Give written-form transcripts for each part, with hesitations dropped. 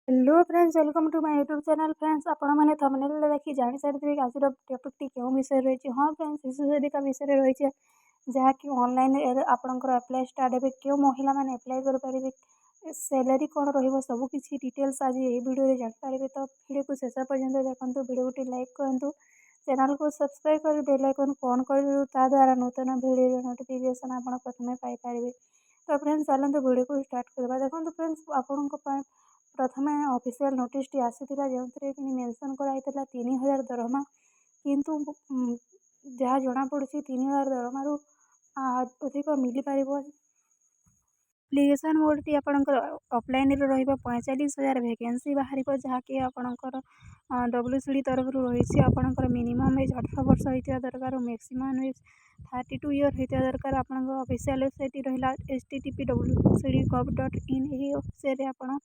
Hello friends, welcome to my YouTube channel. Friends, आपण मैंने thumbnail देखि जानी सारी आज टॉपिक क्यों विषय रही। हाँ फ्रेंड्स, शिशु सेविका विषय रही है जहाँकि ऑनलाइन आपंकर अप्लाई स्टार्ट हे क्यों महिला मैंने अप्लाई करेंगे, सैलरी कौन रबुकिछ डिटेल्स आज ये वीडियो जापारे। तो वीडियो को शेष पर्यंत देखो, वीडियो को लाइक करूँ, चैनल को सब्सक्राइब कर बेल आइकन को ऑन कर द्वारा नूतन वीडियो नोटिफिकेशन आप प्रथम पाइपर। तो फ्रेंड्स चलते वीडियो को स्टार्ट करवा। देखो फ्रेंड्स, आपण प्रथम ऑफिशियल नोटिस टी आसीथिला जो मेंशन कराइला 3000 दरमा, किंतु जहाँ जना पड़ी 3000 दरमारू अधिक मिल पार। एप्लिकेशन मोड टी आपंकर ऑफलाइन रही 45,000 वैकेंसी बाहर, जहाँकि आपंकर WCD तरफ रही आपंकर मिनिमम एज 18 वर्ष होता दरकार, मैक्सिमम एज 32 इयर होता दरकार। आप ऑफिशियल वेबसाइट रहा http://wcd.gov.in। यही वेबसाइट आप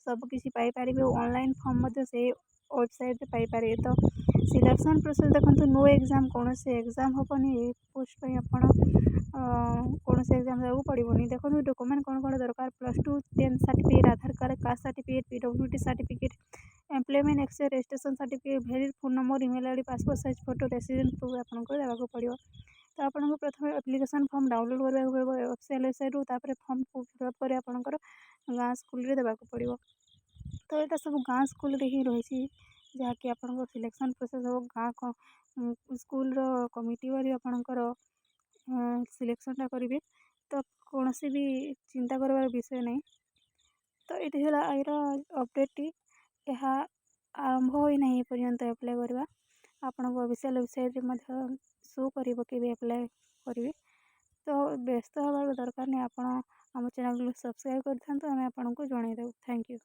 सबकि पाइपर। ऑनलाइन फॉर्म से वेबसाइट पाइपर। तो सिलेक्शन प्रोसेस देखो, नो एग्जाम कौन से एग्जाम हेनी पोस्ट आप कौन से एग्जाम देवाक पड़ोनी। देखो डॉक्यूमेंट कौन कौन दरकार, +2 10 certificate, Aadhaar card, caste certificate, PWD certificate, employment exchange registration certificate, valid phone number, email ID, passport size photo, resident proof आपको देवाक पड़ो। तो आपको प्रथम एप्लिकेशन फॉर्म डाउनलोड करने पड़ो ऑफिशियल वेबसाइट। फॉर्म को फिलअप कर आपंकर गाँ स्कूल रे देवाक पड़ो। तो यहाँ सब गाँ स्कूल रे ही रही, जहाँकि आपंकर सिलेक्शन प्रोसेस हो गाँ स्कूल कमिटी वाली आपंकर सिलेक्शनटा करेंगे। तो कौन सी भी चिंता करवार विषय नहीं। तो ये यार अपडेट टी यह आरंभ होना पर्यंत अप्लाई करवा आपण ऑफिशियल वेबसाइट शो कर अप्लाई करेंगे। तो व्यस्त हमारे दरकार नहीं, आप चैनल को सब्सक्राइब कर आम आपको जनईदेव। Thank you.